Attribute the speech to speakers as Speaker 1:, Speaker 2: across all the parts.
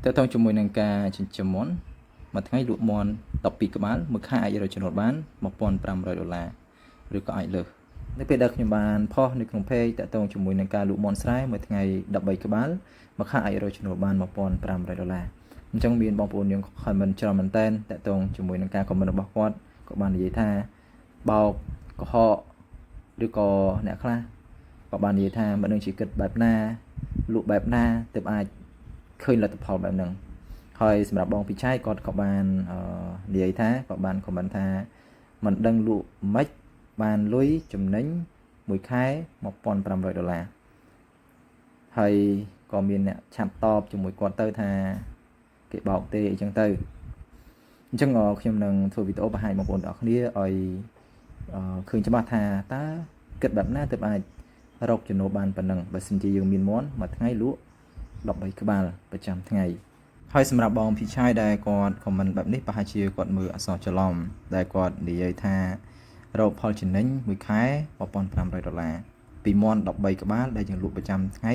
Speaker 1: តើតើជាមួយនឹងការចិញ្ចឹមមាន់មួយថ្ងៃលក់មាន់12ក្បាលមួយខែអាចរកចំណូលបាន$1,500ឬក៏អាចលើសនៅពេលដែលខ្ញុំបានផុសនៅក្នុង page តើតើជាមួយនឹងការលក់មាន់ស្រែមួយថ្ងៃ13ក្បាលមួយខែអាចរកចំណូលបាន$1,500អញ្ចឹងមានបងប្អូនយើង comment ច្រើនមែនតើតើតើជាមួយនឹងការ comment របស់គាត់ក៏បាននិយាយថាបោកកុហកឬក៏អ្នកខ្លះក៏បាននិយាយថាមិនដឹងជាគិតបែបណាលក់បែបណាទើបអាចឃើញលទ្ធផលបែបហ្នឹងហើយសម្រាប់បងពិជ័យគាត់ក៏បាននិយាយថាក៏បាន comment ថាមិនដឹងលក់មិនបានលុយចំណេញមួយខែ$1,500ហើយក៏មានអ្នកឆាប់តបជាមួយគាត់ទៅថាគេបោកទេអញ្ចឹងទៅអញ្ចឹងខ្ញុំនឹងធ្វើវីដេអូបង្ហាញបងប្អូនទាំងអស់គ្នាឲ្យឃើញច្បាស់ថាតើគិតបែបណាទើបអាចរកចំណូលបានប៉ុណ្ណឹងបើសិនជាយើងមានមាន់មួយថ្ងៃលក់13ក្បាលប្រចាំថ្ងៃហើយសម្រាប់បងពិជ័យដែលគាត់ comment បែបនេះប្រហែលជាគាត់មើលអក្សរច្រឡំដែលគាត់និយាយថារកផលចំណេញមួយខែ$1,500ពីមាន់13ក្បាលដែលយើងលក់ប្រចាំថ្ងៃ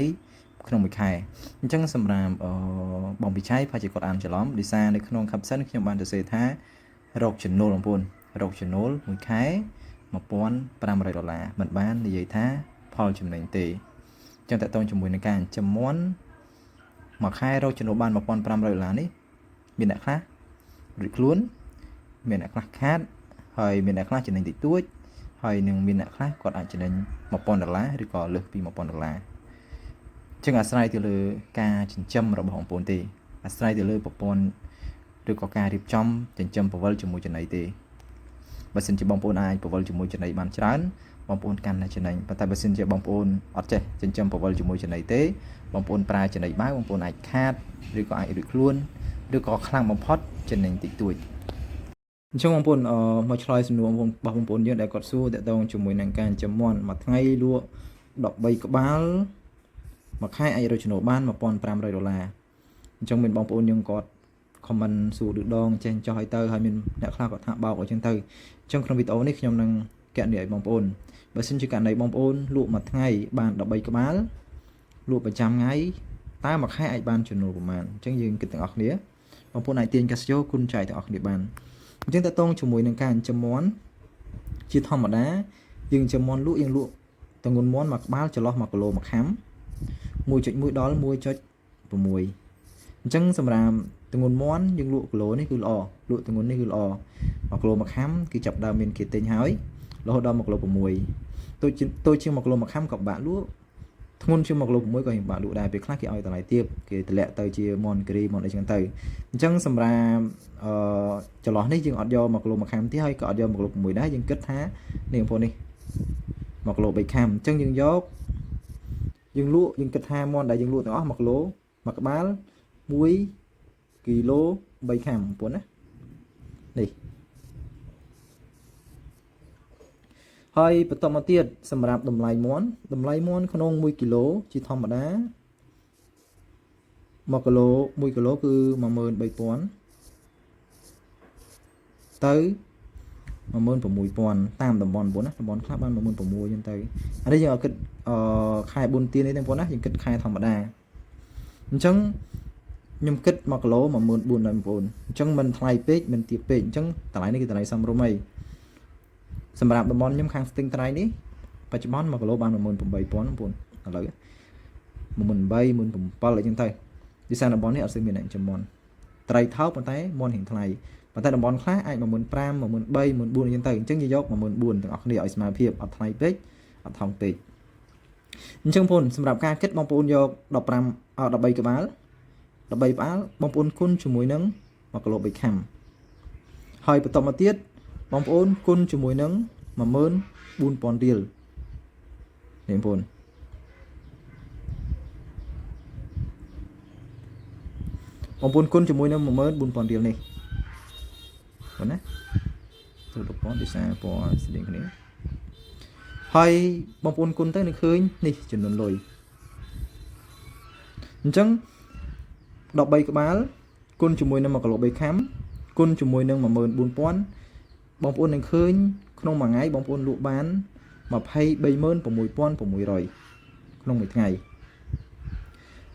Speaker 1: ក្នុងមួយខែអញ្ចឹងសម្រាប់បងពិជ័យប្រហែលជាគាត់អានច្រឡំដោយសារនៅក្នុង caption ខ្ញុំបានសរសេរថារកចំណូលបងប្អូនរកចំណូលមួយខែ$1,500មិនបាននិយាយថាផលចំណេញទេអញ្ចឹងតើតើជាមួយនឹងការចិញ្ចឹមមាន់មួយខែរកចំណូលបាន$1,500នេះមានអ្នកខ្លះរួចខ្លួនមានអ្នកខ្លះខាតហើយមានអ្នកខ្លះចំណេញតិចតួចហើយនឹងមានអ្នកខ្លះគាត់អាចចំណេញ$1,000ឬក៏លើសពី$1,000ចឹងអាស្រ័យទៅលើការចិញ្ចឹមរបស់បងប្អូនទេអាស្រ័យទៅលើប្រព័ន្ធឬក៏ការរៀបចំចិញ្ចឹមពវល់ជាមួយចំណីទេបើសិនជាបងប្អូនអាចពវល់ជាមួយចំណីបានច្រើនបងប្អូនកាន់តែចំណេញប៉ុន្តែបើសិនជាបងប្អូនអត់ចេះចិញ្ចឹមពវល់ជាមួយចំណីទេបងប្អូនប្រើចំណីបាវបងប្អូនអាចខាតឬក៏អាចរួចខ្លួនឬក៏ខ្លាំងបំផុតចំណេញតិចតួចអញ្ចឹងបងប្អូនមកឆ្លើយសំណួររបស់បងប្អូនយើងដែលគាត់សួរតើតើជាមួយនឹងការចិញ្ចឹមមាន់មួយថ្ងៃលក់13ក្បាលមួយខែអាចរកចំណូលបាន$1,500អញ្ចឹងមានបងប្អូនយើងគាត់ comment សួរដងចេះចោះឲ្យទៅហើយមានអ្នកខ្លះគាត់ថាបោកអញ្ចឹងទៅអញ្ចឹងក្នុងវីដេអូនេះខ្ញុំនឹងកណនីឲ្យបងប្អូនបើសិនជាករណីបងប្អូនលក់មួយថ្ងៃបាន13ក្បាលលក់ប្រចាំថ្ងៃតើមួយខែអាចបានចំណូលប្រមាណអញ្ចឹងយើងគិតទាំងអស់គ្នាបងប្អូនអាចទាញកាសយោគុណចែកទាំងអស់គ្នាបានអញ្ចឹងតើតងជាមួយនឹងការចិញ្ចឹមមាន់ជាធម្មតាយើងចិញ្ចឹមមាន់លក់យើងលក់ទម្ងន់មាន់មួយក្បាលចន្លោះ1គីឡូមួយខាំ 1.1 ដល់ 1.6 អញ្ចឹងសម្រាប់ទម្ងន់មាន់យើងលក់គីឡូនេះគឺល្អលក់ទម្ងន់នេះគឺល្អ1គីឡូមួយខាំគឺចាប់ដើមមានគេទិញហើយរហូតដល់1គីឡូ6តូចជាង1គីឡូមួយខាំក៏បាក់លក់ធ្ងន់ជាង1គីឡូ6ក៏យើងបាក់លក់ដែរពេលខ្លះគេឲ្យតម្លៃទាបគេតម្លាក់ទៅជាមាន់គិរីមាន់អីចឹងទៅអញ្ចឹងសម្រាប់ចន្លោះនេះយើងអត់យក1គីឡូមួយខាំទៀតហើយក៏អត់យក1គីឡូ6ដែរយើងគិតថានេះបងប្អូននេះ1គីឡូ3ខាំអញ្ចឹងយើងយកយើងលក់យើងគិតថាមាន់ដែលយើងលក់ទាំងអស់1គីឡូមួយក្បាល1គីឡូ3ខាំបងប្អូនណានេះហើយបន្តមកទៀតសម្រាប់តម្លៃមាន់ក្នុង1គីឡូជាធម្មតា1គីឡូគឺ$13,000ទៅ$16,000តាមតំបន់បងណាតំបន់ខ្លះបាន$16,000ចឹងទៅអានេះយើងឲ្យគិតខែ4ទៀននេះទេបងប្អូនណាយើងគិតខែធម្មតាអញ្ចឹងខ្ញុំគិត1គីឡូ$14,000ដែរបងប្អូនអញ្ចឹងមិនថ្លៃពេកមិនទាបពេកអញ្ចឹងតម្លៃនេះគឺតម្លៃសមរម្យហើយសម្រាប់តំបន់ខ្ញុំខាងស្ទឹងត្រែងនេះបច្ចុប្បន្ន1គីឡូបាន$18,000បងប្អូនឥឡូវ$18,000 $17,000អីចឹងទៅဒီសារតំបន់នេះអត់ស្ទើរមានអ្នកចិញ្ចឹមមាន់ត្រីថោកប៉ុន្តែមាន់រៀងថ្លៃប៉ុន្តែតំបន់ខ្លះអាច$15,000 $14,000 អីចឹងទៅអញ្ចឹងយើងយក$14,000ទាំងអស់គ្នាឲ្យស្មើភាពអត់ថ្លៃពេកអត់ថោកពេកអញ្ចឹងបងប្អូនសម្រាប់ការគិតបងប្អូនយក13ក្បាលបងប្អូនគុណជាមួយនឹង1គីឡូ3ខាំហើយបន្តមកទៀតបងប្អូនគុណជាមួយនឹង$14,000រៀលនេះបងប្អូនគុណជាមួយនឹង$14,000រៀលនេះបងណាទៅ10,000ដូចសារពណ៌ស្តៀងគ្នាហើយបងប្អូនគុណទៅនឹងឃើញនេះចំនួនលុយអញ្ចឹង13ក្បាលគុណជាមួយនឹង1គីឡូ3ខាំគុណជាមួយនឹង$14,000បងប្អូននឹងឃើញក្នុងមួយថ្ងៃបងប្អូនលក់បាន$23,600ក្នុងមួយថ្ងៃ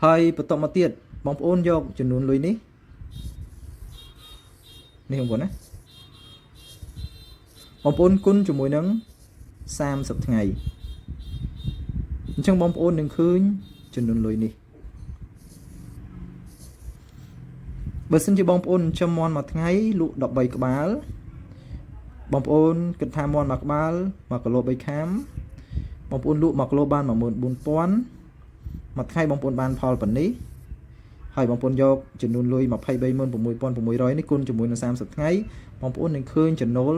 Speaker 1: ហើយបន្តមកទៀត បងប្អូនយកចំនួនលុយនេះបងប្អូនណាបងប្អូនគុណជាមួយនឹង30ថ្ងៃអញ្ចឹងបងប្អូននឹងឃើញចំនួនលុយនេះបើសិនជាបងប្អូនចំមន់មួយថ្ងៃលក់13ក្បាលបងប្អូនគិតថាមន់មួយក្បាល1គីឡូ3ខាំបងប្អូនលក់1គីឡូបាន14000មួយថ្ងៃបងប្អូនបានផលប៉ុណ្នេះហើយបងប្អូនយកចំនួនលុយ236,600នេះគុណជាមួយនឹង30ថ្ងៃបងប្អូននឹងឃើញចំណូល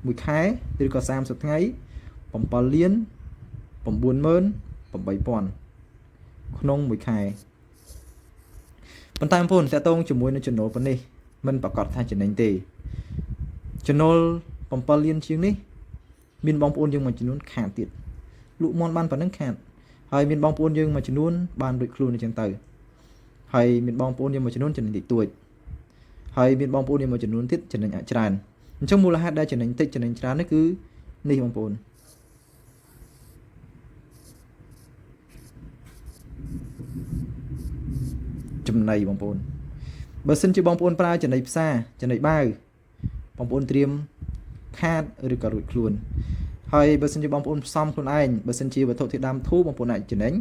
Speaker 1: មួយខែឬក៏30ថ្ងៃ7លាន98000ក្នុងមួយខែប៉ុន្តែបងប្អូនតើតងជាមួយនឹងចំណូលប៉ុណ្នេះមិនប្រកាសថាចំណេញទេចំណូល7លានជាងនេះមានបងប្អូនយើងមួយចំនួនខាតទៀតលក់មន់បានប៉ុណ្ណឹងខាតហើយមានបងប្អូនយើងមួយចំនួនបានរួចខ្លួនអញ្ចឹងទៅហើយមានបងប្អូនយើងមួយចំនួនចំណេញតិចតួចហើយមានបងប្អូនយើងមួយចំនួនទៀតចំណេញអាចច្រើនអញ្ចឹងមូលហេតុដែលចំណេញតិចចំណេញច្រើននេះគឺនេះបងប្អូនចំណៃបងប្អូនបើសិនជាបងប្អូនប្រើចំណៃផ្សារចំណៃបាវបងប្អូនត្រៀមខាតឬក៏រួចខ្លួនហើយបើសិនជាបងប្អូនផ្សំខ្លួនឯងបើសិនជាវត្ថុធាតុដើមធូរបងប្អូនអាចចំណេញ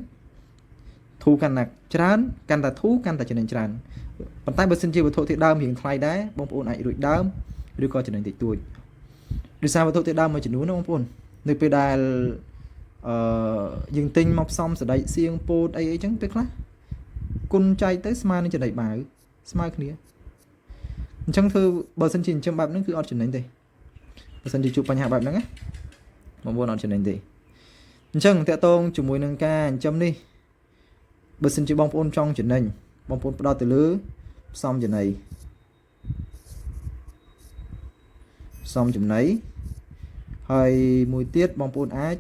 Speaker 1: ធូរកាន់តែច្រើនកាន់តែធូរកាន់តែចំណេញច្រើនប៉ុន្តែបើសិនជាវត្ថុធាតុដើមរៀងថ្លៃដែរបងប្អូនអាចរួចដើមឬក៏ចំណេញតិចតួចដោយសារវត្ថុធាតុដើមមួយចំនួនណាបងប្អូននៅពេលដែលយើងទិញមកផ្សំសណ្ដែកសៀងពោតអីចឹងពេលខ្លះគុណចែកទៅស្មើនឹងចំណេញបាវស្មើគ្នាអញ្ចឹងធ្វើបើសិនជាអញ្ចឹងបែបហ្នឹងគឺអត់ចំណេញទេបើសិនជាជួបបញ្ហាបែបហ្នឹងណាបងប្អូនអត់ចំណេញទេអញ្ចឹងតកតងជាមួយនឹងការចិញ្ចឹមនេះបើសិនជាបងប្អូនចង់ចំណេញបងប្អូនផ្ដោតទៅលើផ្សំចំណីហើយមួយទៀតបងប្អូនអាច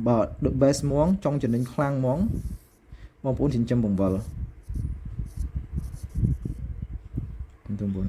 Speaker 1: បើ the best ហ្មងចង់ចំណេញខ្លាំងហ្មងបងប្អូនចិញ្ចឹមបង្វិលបងប្អូន